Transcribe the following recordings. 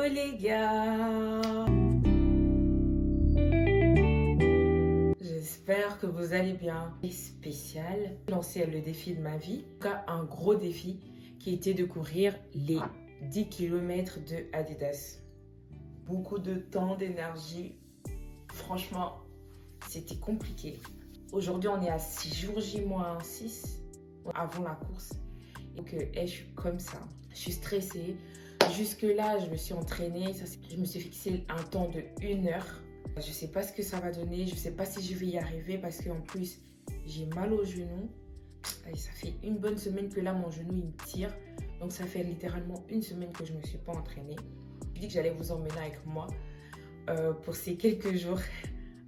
les gars, j'espère que vous allez bien. Et spécial, j'ai lancé le défi de ma vie, en tout cas un gros défi qui était de courir les 10 km de Adidas. Beaucoup de temps, d'énergie, franchement c'était compliqué. Aujourd'hui on est à 6 jours J-6 avant la course. Donc je suis comme ça, je suis stressée. Jusque là je me suis entraînée, je me suis fixé un temps de 1 heure. Je sais pas ce que ça va donner, je sais pas si je vais y arriver parce qu'en plus j'ai mal au genou. Et ça fait une bonne semaine que là mon genou il me tire. Donc ça fait littéralement 1 semaine que je me suis pas entraînée. Je dis que j'allais vous emmener avec moi pour ces quelques jours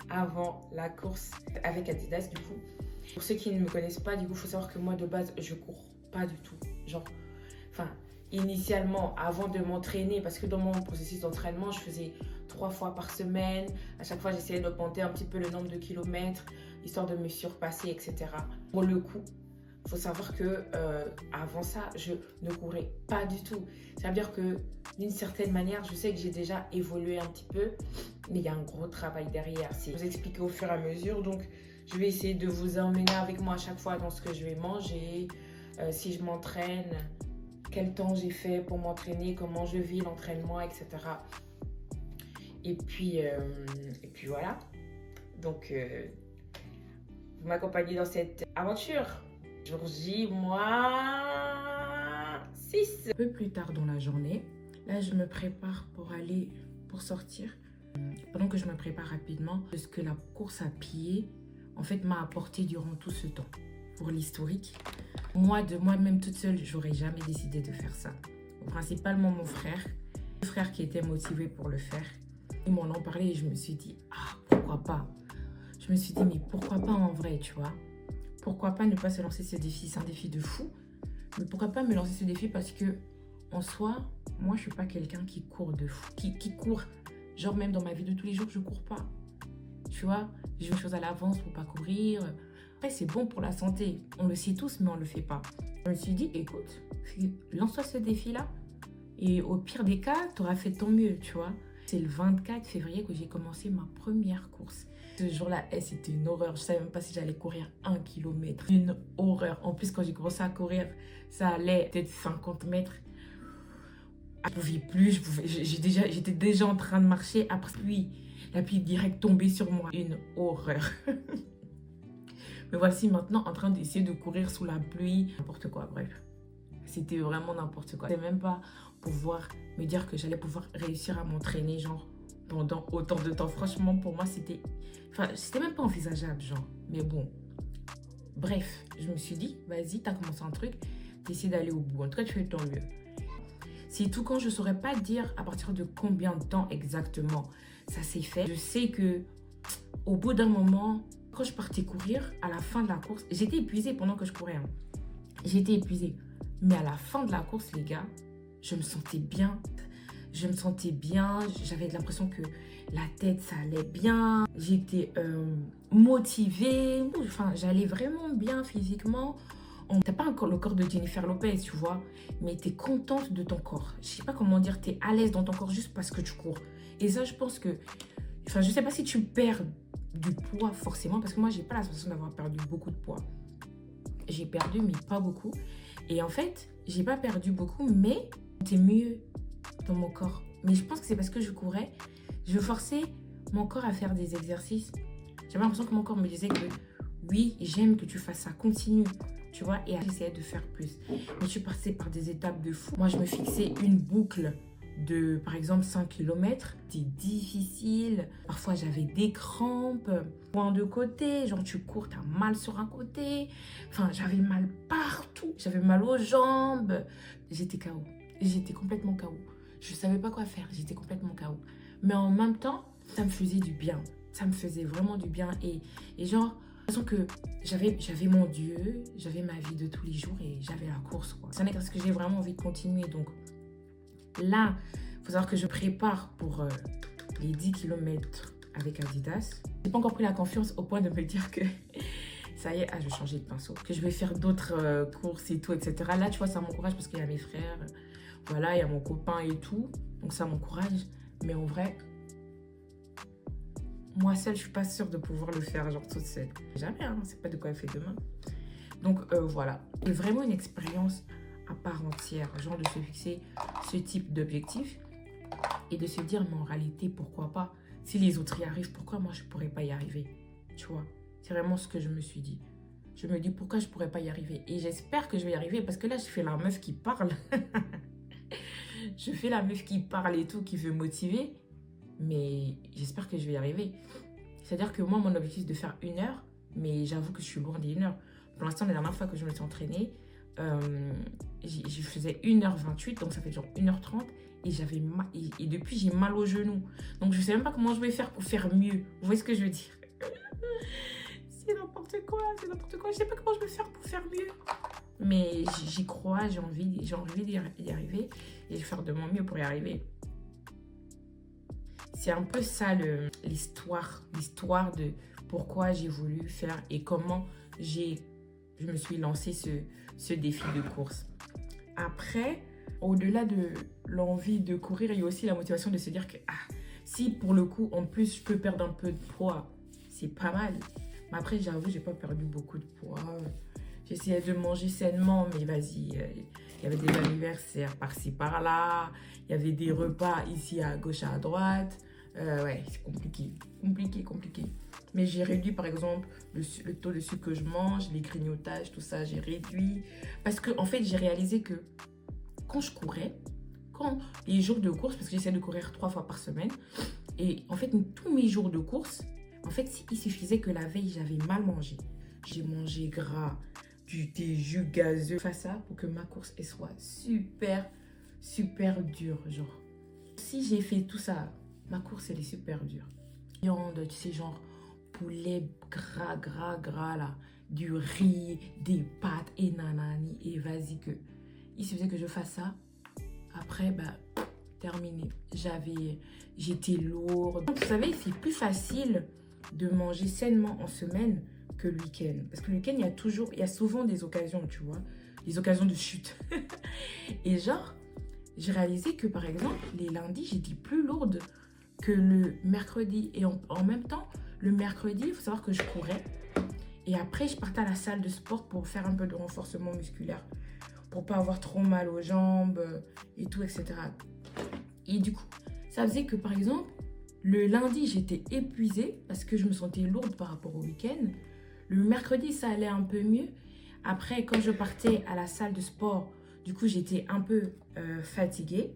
avant la course avec Adidas du coup. Pour ceux qui ne me connaissent pas, du coup il faut savoir que moi de base je cours pas du tout. Initialement, avant de m'entraîner, parce que dans mon processus d'entraînement, je faisais 3 fois par semaine. À chaque fois, j'essayais d'augmenter un petit peu le nombre de kilomètres, histoire de me surpasser, etc. Pour le coup, il faut savoir que avant ça, je ne courais pas du tout. Ça veut dire que d'une certaine manière, je sais que j'ai déjà évolué un petit peu, mais il y a un gros travail derrière. C'est vous expliquer au fur et à mesure. Donc, je vais essayer de vous emmener avec moi à chaque fois dans ce que je vais manger, si je m'entraîne, quel temps j'ai fait pour m'entraîner, comment je vis l'entraînement, etc. Et puis voilà. Donc, vous m'accompagnez dans cette aventure. Jour J, moi 6. Un peu plus tard dans la journée, là je me prépare pour sortir. Pendant que je me prépare rapidement, ce que la course à pied en fait m'a apporté durant tout ce temps. Pour l'historique, moi de moi-même toute seule, j'aurais jamais décidé de faire ça. Principalement mon frère qui était motivé pour le faire. Ils m'en ont parlé et je me suis dit, pourquoi pas? Je me suis dit, mais pourquoi pas en vrai, tu vois? Pourquoi pas ne pas se lancer ce défi? C'est un défi de fou. Mais pourquoi pas me lancer ce défi? Parce que, en soi, moi, je suis pas quelqu'un qui court de fou. Qui court, genre même dans ma vie de tous les jours, je cours pas. Tu vois, j'ai une chose à l'avance pour pas courir. Après, c'est bon pour la santé. On le sait tous, mais on le fait pas. Je me suis dit, écoute, lance-toi ce défi-là. Et au pire des cas, tu auras fait ton mieux, tu vois. C'est le 24 février que j'ai commencé ma première course. Ce jour-là, c'était une horreur. Je savais même pas si j'allais courir 1 kilomètre. Une horreur. En plus, quand j'ai commencé à courir, ça allait peut-être 50 mètres. Je pouvais plus. J'étais déjà en train de marcher. Après, la pluie direct tombée sur moi. Une horreur. Me voici maintenant en train d'essayer de courir sous la pluie. N'importe quoi, bref. C'était vraiment n'importe quoi. Je ne savais même pas pouvoir me dire que j'allais pouvoir réussir à m'entraîner, genre, pendant autant de temps. Franchement, pour moi, c'était même pas envisageable, genre. Mais bon, bref, je me suis dit, vas-y, t'as commencé un truc, t'essaies d'aller au bout. En tout cas, tu fais ton mieux. C'est tout quand je saurais pas dire à partir de combien de temps exactement ça s'est fait. Je sais que au bout d'un moment, quand je partais courir, à la fin de la course, j'étais épuisée pendant que je courais. J'étais épuisée. Mais à la fin de la course, les gars, je me sentais bien. J'avais l'impression que la tête, ça allait bien. J'étais motivée. Enfin, j'allais vraiment bien physiquement. T'as pas encore le corps de Jennifer Lopez, tu vois. Mais t'es contente de ton corps. Je sais pas comment dire, t'es à l'aise dans ton corps juste parce que tu cours. Et ça, je pense que... Enfin, je sais pas si tu perds du poids forcément. Parce que moi, j'ai pas la sensation d'avoir perdu beaucoup de poids. J'ai perdu, mais pas beaucoup. Et en fait, j'ai pas perdu beaucoup, mais c'était mieux dans mon corps. Mais je pense que c'est parce que je courais. Je forçais mon corps à faire des exercices. J'avais l'impression que mon corps me disait que oui, j'aime que tu fasses ça, continue. Tu vois, et j'essayais de faire plus. Mais je suis passée par des étapes de fou. Moi, je me fixais une boucle de, par exemple, 5 km. C'était difficile. Parfois, j'avais des crampes. Point de côté, genre tu cours, t'as mal sur un côté. Enfin, j'avais mal partout. J'avais mal aux jambes. J'étais KO. J'étais complètement KO. Je savais pas quoi faire. J'étais complètement KO. Mais en même temps, ça me faisait du bien. Ça me faisait vraiment du bien. Et genre, l'impression que j'avais mon Dieu, j'avais ma vie de tous les jours et j'avais la course, quoi. C'est parce que j'ai vraiment envie de continuer. Donc là, il faut savoir que je prépare pour les 10 km avec Adidas. J'ai pas encore pris la confiance au point de me dire que ça y est, je vais changer de pinceau, que je vais faire d'autres courses et tout, etc. Là, tu vois, ça m'encourage parce qu'il y a mes frères, voilà, il y a mon copain et tout. Donc ça m'encourage. Mais en vrai, moi seule, je suis pas sûre de pouvoir le faire, genre toute seule. Jamais, hein, c'est pas de quoi elle fait demain. Donc voilà, c'est vraiment une expérience à part entière, genre de se fixer ce type d'objectif et de se dire, mais en réalité, pourquoi pas? Si les autres y arrivent, pourquoi moi je pourrais pas y arriver? Tu vois, c'est vraiment ce que je me suis dit. Je me dis, pourquoi je pourrais pas y arriver? Et j'espère que je vais y arriver parce que là, je fais la meuf qui parle. Je fais la meuf qui parle et tout, qui veut motiver. Mais j'espère que je vais y arriver. C'est-à-dire que moi, mon objectif est de faire 1 heure, mais j'avoue que je suis loin des 1 heure. Pour l'instant, la dernière fois que je me suis entraînée, je faisais 1h28, donc ça fait genre 1h30. Et depuis, j'ai mal au genou. Donc, je ne sais même pas comment je vais faire pour faire mieux. Vous voyez ce que je veux dire? C'est n'importe quoi, c'est n'importe quoi. Je ne sais pas comment je vais faire pour faire mieux. Mais j'y crois, j'ai envie d'y arriver. Et je vais faire de mon mieux pour y arriver. C'est un peu ça l'histoire de pourquoi j'ai voulu faire et comment je me suis lancé ce défi de course. Après, au-delà de l'envie de courir, il y a aussi la motivation de se dire que si pour le coup, en plus, je peux perdre un peu de poids, c'est pas mal. Mais après, j'avoue, j'ai pas perdu beaucoup de poids. J'essayais de manger sainement, mais vas-y, il y avait des anniversaires par-ci, par-là. Il y avait des repas ici à gauche, à droite. Ouais, c'est compliqué. Mais j'ai réduit, par exemple, le taux de sucre que je mange, les grignotages, tout ça, j'ai réduit. Parce que, en fait, j'ai réalisé que quand je courais, les jours de course, parce que j'essaie de courir 3 fois par semaine, et en fait, tous mes jours de course, en fait, il suffisait que la veille, j'avais mal mangé. J'ai mangé gras, des jus gazeux. Face ça pour que ma course elle soit super dure, genre. Si j'ai fait tout ça, ma course, elle est super dure. Viande, tu sais, genre poulet gras, là. Du riz, des pâtes, et nanani, et vas-y que... Il suffisait que je fasse ça. Après, terminé. J'étais lourde. Vous savez, c'est plus facile de manger sainement en semaine que le week-end. Parce que le week-end, il y a souvent des occasions, tu vois. Des occasions de chute. Et genre, j'ai réalisé que, par exemple, les lundis, j'étais plus lourde que le mercredi. Et en même temps, le mercredi, il faut savoir que je courais. Et après, je partais à la salle de sport pour faire un peu de renforcement musculaire. Pour pas avoir trop mal aux jambes et tout, etc. Et du coup, ça faisait que, par exemple, le lundi, j'étais épuisée parce que je me sentais lourde par rapport au week-end. Le mercredi, ça allait un peu mieux. Après, quand je partais à la salle de sport, du coup, j'étais un peu fatiguée.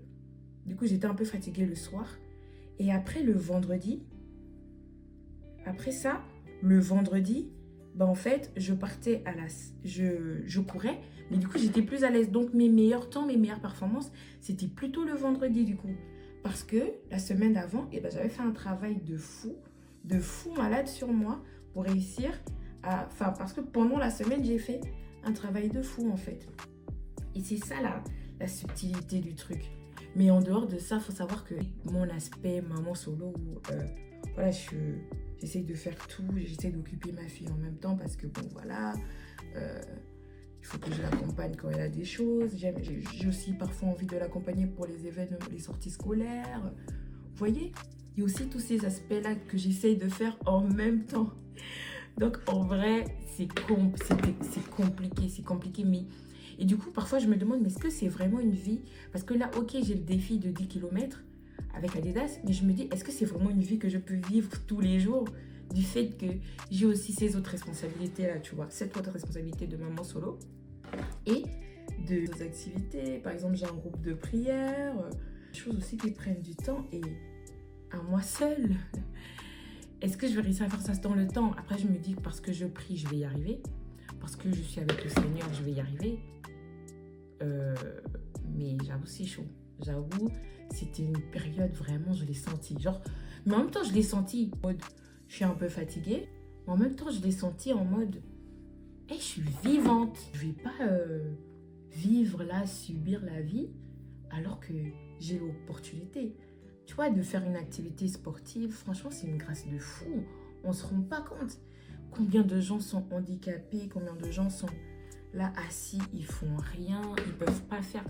Du coup, j'étais un peu fatiguée le soir. Et après, le vendredi, le vendredi, en fait, je partais je courais, mais du coup, j'étais plus à l'aise. Donc, mes meilleurs temps, mes meilleures performances, c'était plutôt le vendredi, du coup. Parce que la semaine d'avant, j'avais fait un travail de fou malade sur moi pour réussir parce que pendant la semaine, j'ai fait un travail de fou, en fait. Et c'est ça, la subtilité du truc. Mais en dehors de ça, il faut savoir que mon aspect maman solo, voilà, j'essaie de faire tout, j'essaie d'occuper ma fille en même temps parce que, bon, voilà, il faut que je l'accompagne quand elle a des choses. J'ai aussi parfois envie de l'accompagner pour les événements, les sorties scolaires. Vous voyez, il y a aussi tous ces aspects-là que j'essaie de faire en même temps. Donc, en vrai, c'est compliqué, mais... Et du coup, parfois, je me demande, mais est-ce que c'est vraiment une vie? Parce que là, ok, j'ai le défi de 10 km avec Adidas, mais je me dis, est-ce que c'est vraiment une vie que je peux vivre tous les jours du fait que j'ai aussi ces autres responsabilités-là, tu vois, cette autre responsabilité de maman solo et de activités. Par exemple, j'ai un groupe de prière, des choses aussi qui prennent du temps et à moi seule. Est-ce que je vais réussir à faire ça dans le temps? Après, je me dis que parce que je prie, je vais y arriver. Parce que je suis avec le Seigneur, je vais y arriver. Mais j'avoue, c'est chaud. J'avoue, c'était une période vraiment, je l'ai senti. Genre, mais en même temps, je l'ai senti en mode, je suis un peu fatiguée. Mais en même temps, je l'ai senti en mode, je suis vivante. Je vais pas vivre là, subir la vie, alors que j'ai l'opportunité. Tu vois, de faire une activité sportive, franchement, c'est une grâce de fou. On se rend pas compte. Combien de gens sont handicapés, combien de gens sont là assis, ils font rien, ils peuvent pas faire.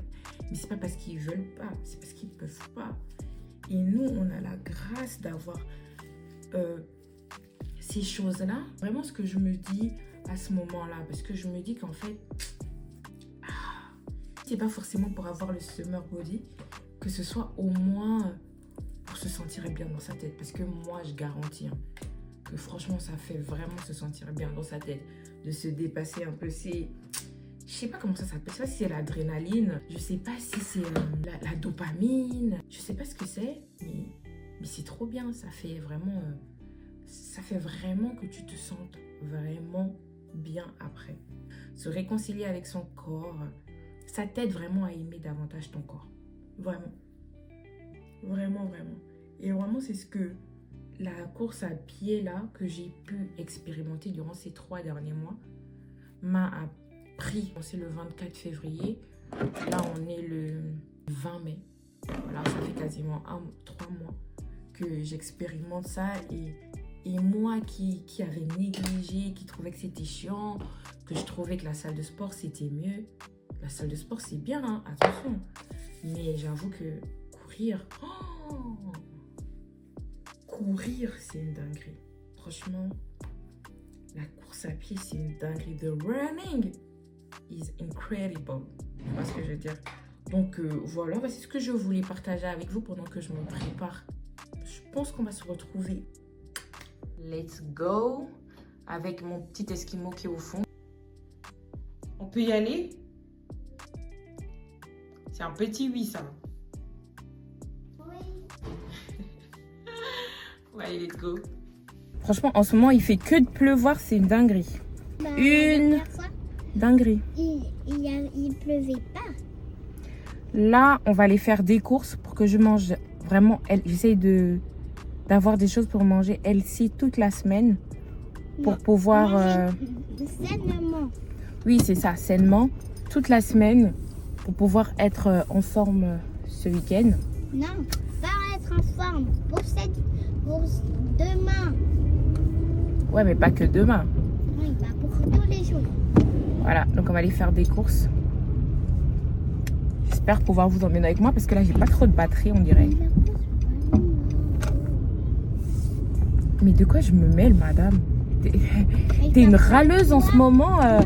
Mais c'est pas parce qu'ils veulent pas, c'est parce qu'ils peuvent pas. Et nous, on a la grâce d'avoir ces choses-là. Vraiment ce que je me dis à ce moment-là. Parce que je me dis qu'en fait, c'est pas forcément pour avoir le summer body, que ce soit au moins pour se sentir bien dans sa tête. Parce que moi, je garantis que franchement, ça fait vraiment se sentir bien dans sa tête. De se dépasser un peu. C'est... Je sais pas comment ça s'appelle. Je sais pas si c'est l'adrénaline. Je sais pas si c'est la dopamine. Je sais pas ce que c'est. Mais c'est trop bien. Ça fait vraiment que tu te sentes vraiment bien après. Se réconcilier avec son corps, ça t'aide vraiment à aimer davantage ton corps. Vraiment. Vraiment, vraiment. Et vraiment, c'est ce que la course à pied là, que j'ai pu expérimenter durant ces 3 derniers mois, m'a appris. C'est le 24 février. Là, on est le 20 mai. Voilà, ça fait quasiment 3 mois que j'expérimente ça. Et moi qui avais négligé, qui trouvait que c'était chiant, que je trouvais que la salle de sport, c'était mieux. La salle de sport, c'est bien, hein, attention. Mais j'avoue que courir, courir, c'est une dinguerie. Franchement, la course à pied, c'est une dinguerie. The running is incredible. Tu vois ce que je veux dire? Donc voilà, c'est ce que je voulais partager avec vous pendant que je me prépare. Je pense qu'on va se retrouver. Let's go. Avec mon petit esquimau qui est au fond. On peut y aller? C'est un petit oui, ça. Oui. Ouais, let's go. Franchement, en ce moment, il fait que de pleuvoir, c'est une dinguerie. Bah, Une la dernière fois, dinguerie. il pleuvait pas. Là, on va aller faire des courses pour que je mange vraiment. J'essaye d'avoir des choses pour manger healthy toute la semaine pour pouvoir. Sainement. Oui, c'est ça, sainement toute la semaine pour pouvoir être en forme ce week-end. Non, pas être en forme. Pour demain. Ouais, mais pas que demain. Oui, bah pour tous les jours. Voilà, donc on va aller faire des courses. J'espère pouvoir vous emmener avec moi parce que là, j'ai pas trop de batterie, on dirait. Mais de quoi je me mêle, madame? T'es une râleuse en ce moment. Non, maman,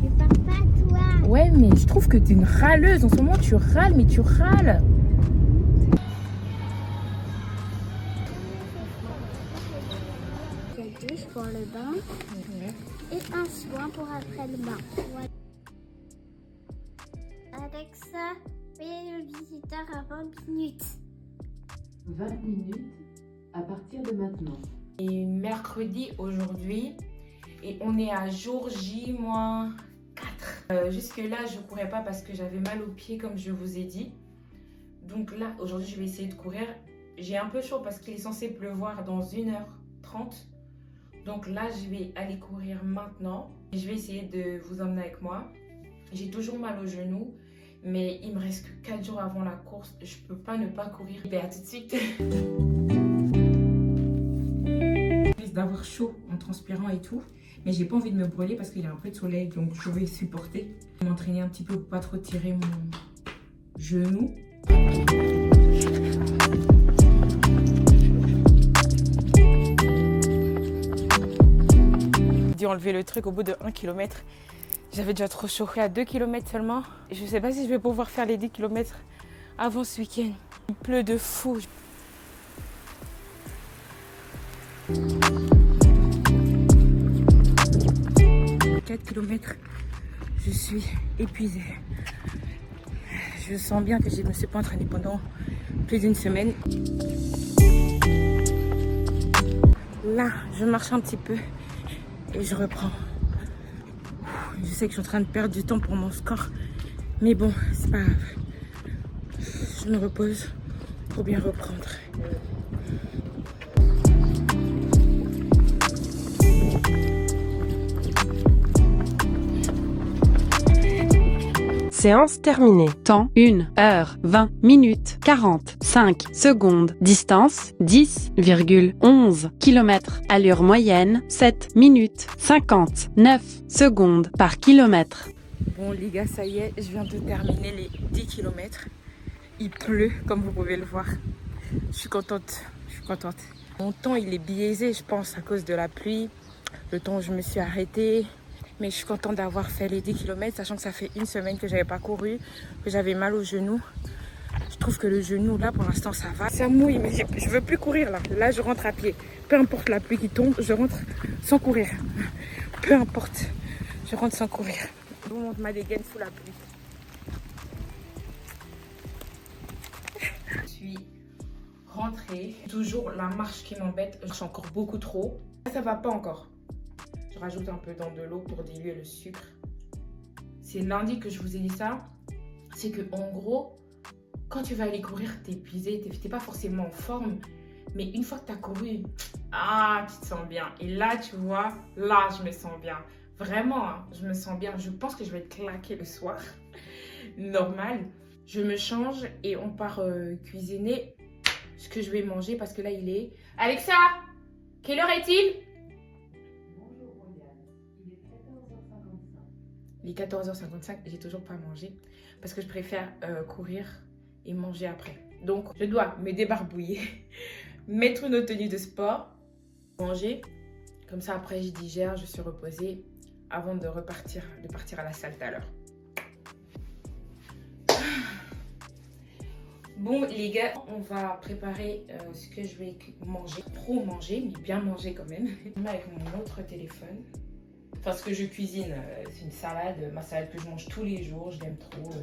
je parle pas à toi. Ouais, mais je trouve que t'es une râleuse. En ce moment, tu râles, mais tu râles. Une douche pour le bain et un soin pour après le bain. Voilà. Alexa, paye le visiteur à 20 minutes. 20 minutes à partir de maintenant. Et mercredi aujourd'hui, et on est à jour J-4. Jusque-là, je ne courais pas parce que j'avais mal aux pieds, comme je vous ai dit. Donc là, aujourd'hui, je vais essayer de courir. J'ai un peu chaud parce qu'il est censé pleuvoir dans 1h30. Donc là, je vais aller courir maintenant. Je vais essayer de vous emmener avec moi. J'ai toujours mal aux genoux, mais il me reste que 4 jours avant la course. Je ne peux pas ne pas courir. Et bien, à tout de suite. Je risque d'avoir chaud en transpirant et tout, mais j'ai pas envie de me brûler parce qu'il y a un peu de soleil, donc je vais supporter. Je vais m'entraîner un petit peu pour pas trop tirer mon genou. J'ai dû enlever le truc au bout de 1 km. J'avais déjà trop chaud. À 2 km seulement. Je sais pas si je vais pouvoir faire les 10 km avant ce week-end. Il pleut de fou. 4 km, je suis épuisée. Je sens bien que je ne me suis pas entraînée pendant plus d'une semaine. Là, je marche un petit peu et je reprends. Je sais que je suis en train de perdre du temps pour mon score, mais bon, c'est pas grave. Je me repose pour bien reprendre. Séance terminée. Temps 1h20 45 secondes. Distance 10,11 km. Allure moyenne 7 minutes 59 secondes par kilomètre. Bon les gars, ça y est, je viens de terminer les 10 km. Il pleut comme vous pouvez le voir. Je suis contente. Mon temps, il est biaisé, je pense, à cause de la pluie. Le temps où je me suis arrêtée. Mais je suis contente d'avoir fait les 10 km, sachant que ça fait une semaine que j'avais pas couru, que j'avais mal au genou. Je trouve que le genou, là, pour l'instant, ça va. Ça mouille, mais je veux plus courir, là. Là, je rentre à pied. Peu importe la pluie qui tombe, je rentre sans courir. Peu importe, je rentre sans courir. Je vous montre ma dégaine sous la pluie. Je suis rentrée. Toujours la marche qui m'embête. Je suis encore beaucoup trop. Ça va pas encore. Je rajoute un peu dans de l'eau pour diluer le sucre. C'est lundi que je vous ai dit ça. C'est que en gros, quand tu vas aller courir, t'es épuisé, t'es pas forcément en forme. Mais une fois que t'as couru, tu te sens bien. Et là, tu vois, là, je me sens bien. Vraiment, hein, je me sens bien. Je pense que je vais être claquée le soir. Normal. Je me change et on part cuisiner ce que je vais manger parce que là, il est... Alexa, quelle heure est-il? Bonjour Royane, il est 14h55. Il est 14h55, j'ai toujours pas mangé parce que je préfère courir et manger après. Donc, je dois me débarbouiller, mettre une autre tenue de sport, manger. Comme ça, après, je digère, je suis reposée avant de partir à la salle tout à l'heure. Bon, les gars, on va préparer ce que je vais manger. Trop manger, mais bien manger quand même. Avec mon autre téléphone. Enfin, ce que je cuisine, c'est une salade. Ma salade que je mange tous les jours, je l'aime trop.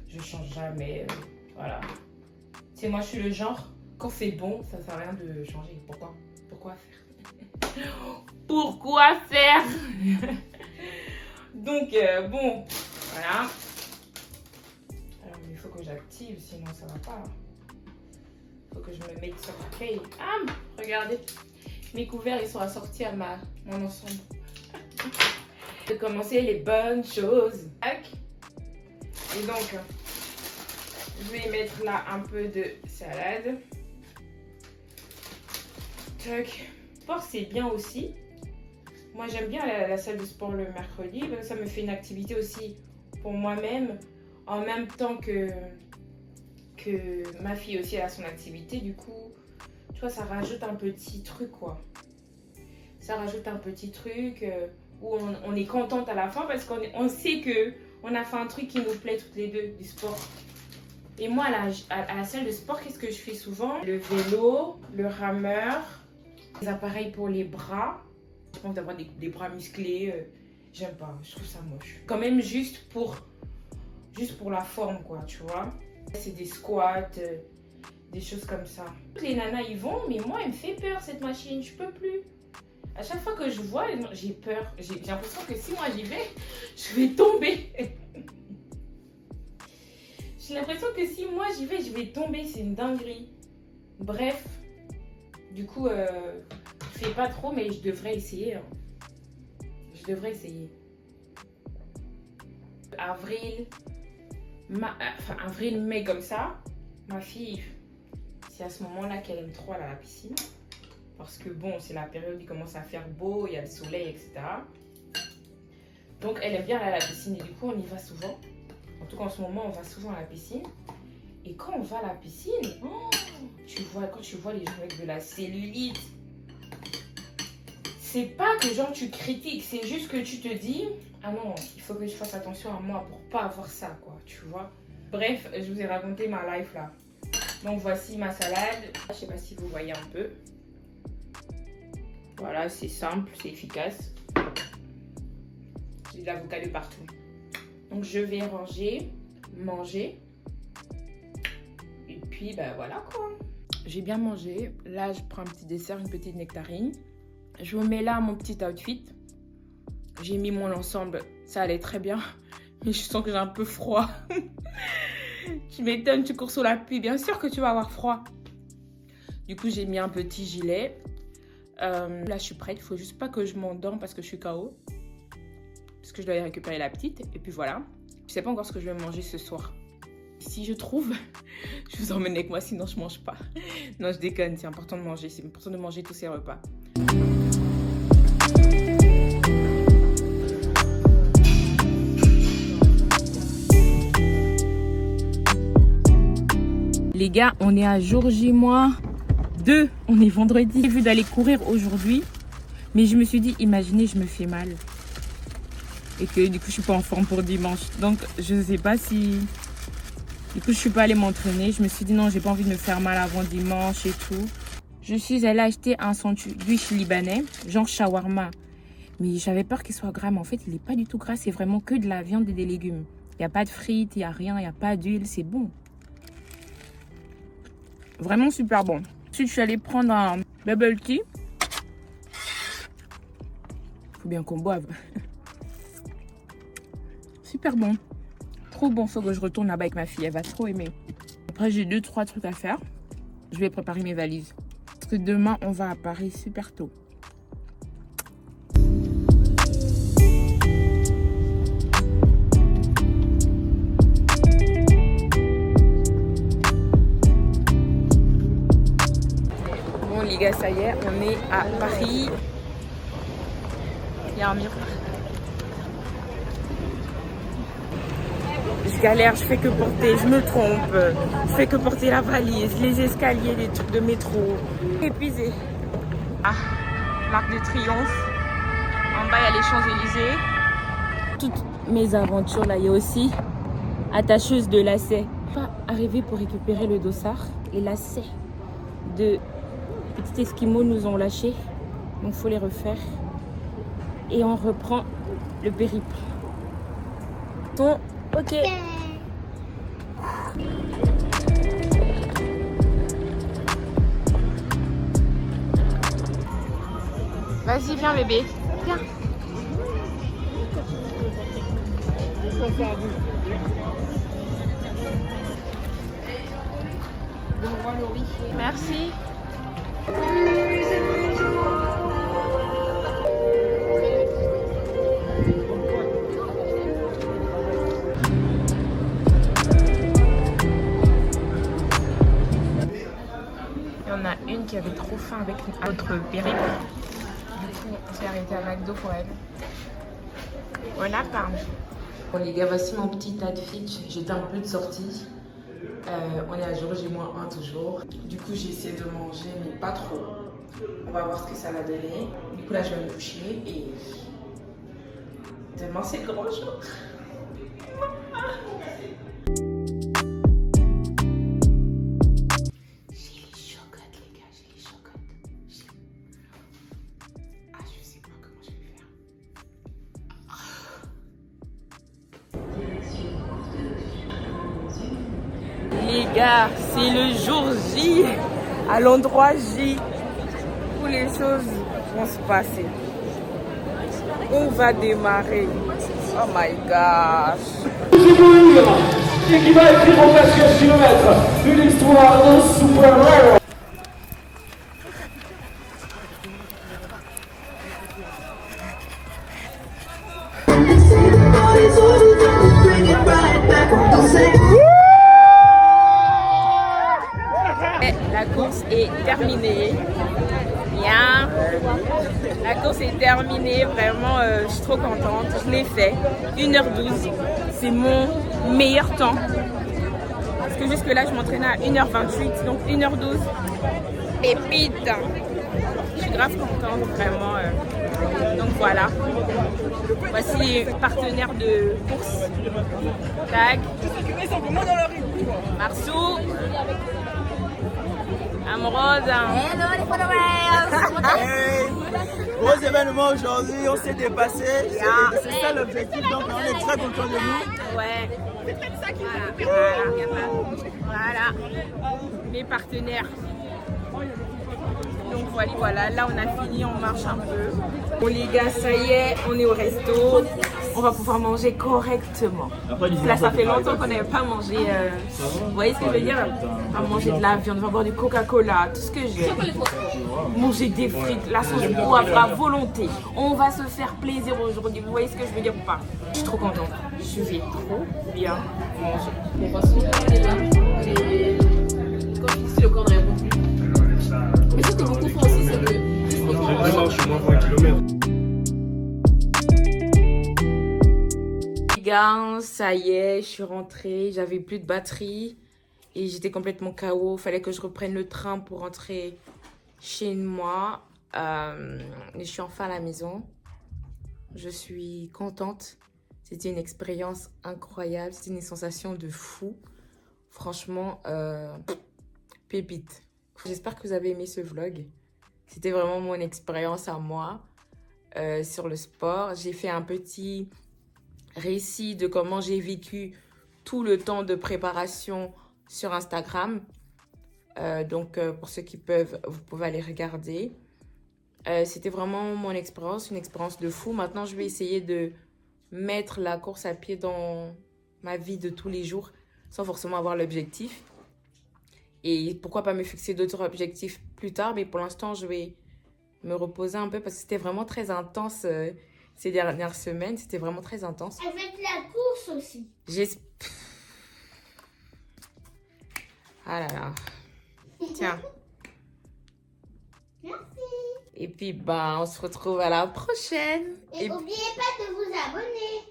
Je change jamais. Voilà. C'est moi, je suis le genre, quand c'est bon, ça sert à rien de changer. Pourquoi faire? Pourquoi faire? Donc, bon, voilà. Alors, il faut que j'active, sinon ça va pas. Il faut que je me mette sur la feuille. Ah, regardez. Mes couverts, ils sont assortis à mon ensemble. De commencer les bonnes choses. Tac. Et donc, je vais mettre là un peu de salade. Tac. Sport, c'est bien aussi. Moi, j'aime bien la salle de sport le mercredi. Ça me fait une activité aussi pour moi-même. En même temps que ma fille aussi elle a son activité. Du coup, tu vois, ça rajoute un petit truc, quoi. Ça rajoute un petit truc où on est contente à la fin parce qu'on sait qu'on a fait un truc qui nous plaît toutes les deux, du sport. Et moi, à la salle de sport, qu'est-ce que je fais souvent? Le vélo, le rameur, les appareils pour les bras. Je pense d'avoir des bras musclés. J'aime pas, je trouve ça moche. Quand même juste pour la forme, quoi, tu vois. C'est des squats, des choses comme ça. Les nanas, ils vont, mais moi, elle me fait peur, cette machine. Je peux plus. À chaque fois que je vois, j'ai peur. J'ai l'impression que si moi j'y vais, je vais tomber. J'ai l'impression que si moi j'y vais, je vais tomber. C'est une dinguerie. Bref. Du coup, je fais pas trop, mais je devrais essayer. Je devrais essayer. Avril, mai comme ça, ma fille, c'est à ce moment-là qu'elle aime trop aller à la piscine. Parce que bon, c'est la période où il commence à faire beau, il y a le soleil, etc. Donc elle aime bien aller à la piscine et du coup on y va souvent. En tout cas en ce moment on va souvent à la piscine. Et quand on va à la piscine, quand tu vois les gens avec de la cellulite, c'est pas que genre tu critiques, c'est juste que tu te dis ah non, il faut que je fasse attention à moi pour pas avoir ça, quoi, tu vois. Bref, je vous ai raconté ma life là. Donc voici ma salade. Je sais pas si vous voyez un peu. Voilà, c'est simple, c'est efficace. J'ai de l'avocat de partout. Donc je vais ranger, manger. Et puis bah voilà quoi. J'ai bien mangé. Là je prends un petit dessert, une petite nectarine. Je vous mets là mon petit outfit. J'ai mis mon ensemble, ça allait très bien. Mais je sens que j'ai un peu froid. Tu m'étonnes, tu cours sous la pluie, bien sûr que tu vas avoir froid. Du coup j'ai mis un petit gilet. Là je suis prête, il faut juste pas que je m'endorme parce que je suis KO. Parce que je dois aller récupérer la petite. Et puis voilà, je sais pas encore ce que je vais manger ce soir. Si je trouve, je vous emmène avec moi, sinon je mange pas. Non je déconne, c'est important de manger, c'est important de manger tous ces repas. Les gars, on est à jour J-2. On est vendredi. J'ai vu d'aller courir aujourd'hui. Mais je me suis dit, imaginez, je me fais mal. Et que du coup, je suis pas en forme pour dimanche. Donc, je sais pas si... Du coup, je suis pas allée m'entraîner. Je me suis dit, non, j'ai pas envie de me faire mal avant dimanche et tout. Je suis allée acheter un sandwich libanais, genre shawarma. Mais j'avais peur qu'il soit gras. Mais en fait, il est pas du tout gras. C'est vraiment que de la viande et des légumes. Il n'y a pas de frites, il n'y a rien, il n'y a pas d'huile. C'est bon. Vraiment super bon. Ensuite, je suis allée prendre un bubble tea. Faut bien qu'on boive. Super bon. Trop bon. Faut que je retourne là-bas avec ma fille. Elle va trop aimer. Après, j'ai 2-3 trucs à faire. Je vais préparer mes valises. Parce que demain, on va à Paris super tôt. Bon, les gars, ça y est, on est à Paris. Il y a un mur. Je galère, je fais que porter, je me trompe. Je fais que porter la valise, les escaliers, les trucs de métro. Épuisée. Ah, l'Arc de Triomphe. En bas, il y a les Champs-Élysées. Toutes mes aventures, là, il y a aussi attacheuse de lacets. Pas arrivé pour récupérer le dossard. Les lacets de petits esquimaux nous ont lâchés. Donc, il faut les refaire. Et on reprend le périple. Bon, ok. Vas-y, viens bébé. Viens. Merci. Il y en a une qui avait trop faim avec notre périple. Du coup, on s'est arrêté à McDo pour elle. Voilà, pas. Bon les gars, voici mon petit outfit. J'étais un peu de sortie. On est à jour J-1 toujours. Du coup, j'ai essayé de manger, mais pas trop. On va voir ce que ça va donner. Du coup, là, je vais me coucher et demain, c'est le grand jour. J'ai les chocottes, les gars, j'ai les chocottes. Ah, je sais pas comment je vais faire. Les gars, c'est le jour J, à l'endroit J, où les choses vont se passer. On va démarrer. Oh my gosh. Et qui va écrire en 24 km de l'histoire de Super Mario. La course est terminée. Bien. La course est terminée. Vraiment, je suis trop contente. Je l'ai fait. 1h12. C'est mon meilleur temps. Parce que jusque là, je m'entraînais à 1h28. Donc 1h12. Et putain. Je suis grave contente. Vraiment. Donc voilà. Voici les partenaires de course. Tag. Marsou. Amrose. Hello les followers. Hey, gros événement aujourd'hui, on s'est dépassé. C'est ça l'objectif, donc on est très contents de nous. Ouais. Voilà. Mes partenaires. Donc voilà, là on a fini, on marche un peu. Bon les gars, ça y est, on est au resto. On va pouvoir manger correctement. Là ça fait longtemps qu'on n'avait pas mangé. Vous voyez ce que je veux dire? On va manger de la viande, on va boire du Coca-Cola, tout ce que j'aime. Manger des frites, la sauce poivre à volonté. On va se faire plaisir aujourd'hui. Vous voyez ce que je veux dire ou pas? Je suis trop contente. Je vais trop bien manger. Quand le corps ne répond plus. Mais ce que beaucoup font aussi, c'est que Vraiment, je suis moins 20 km. Les gars, ça y est, je suis rentrée, j'avais plus de batterie. Et j'étais complètement KO. Fallait que je reprenne le train pour rentrer chez moi. Je suis enfin à la maison. Je suis contente. C'était une expérience incroyable. C'était une sensation de fou. Franchement, pépite. J'espère que vous avez aimé ce vlog. C'était vraiment mon expérience à moi sur le sport. J'ai fait un petit récit de comment j'ai vécu tout le temps de préparation sur Instagram. Donc, pour ceux qui peuvent, vous pouvez aller regarder. C'était vraiment mon expérience, une expérience de fou. Maintenant, je vais essayer de mettre la course à pied dans ma vie de tous les jours sans forcément avoir l'objectif. Et pourquoi pas me fixer d'autres objectifs plus tard. Mais pour l'instant, je vais me reposer un peu parce que c'était vraiment très intense ces dernières semaines. C'était vraiment très intense. Avec la course aussi. Ah là là. Tiens. Merci. Et puis, on se retrouve à la prochaine. Et n'oubliez pas de vous abonner.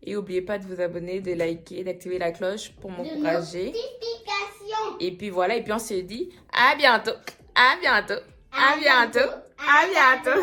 Et n'oubliez pas de vous abonner, de liker, d'activer la cloche pour m'encourager. Notification. Et puis voilà, et puis on se dit à bientôt. À bientôt. À bientôt. À bientôt.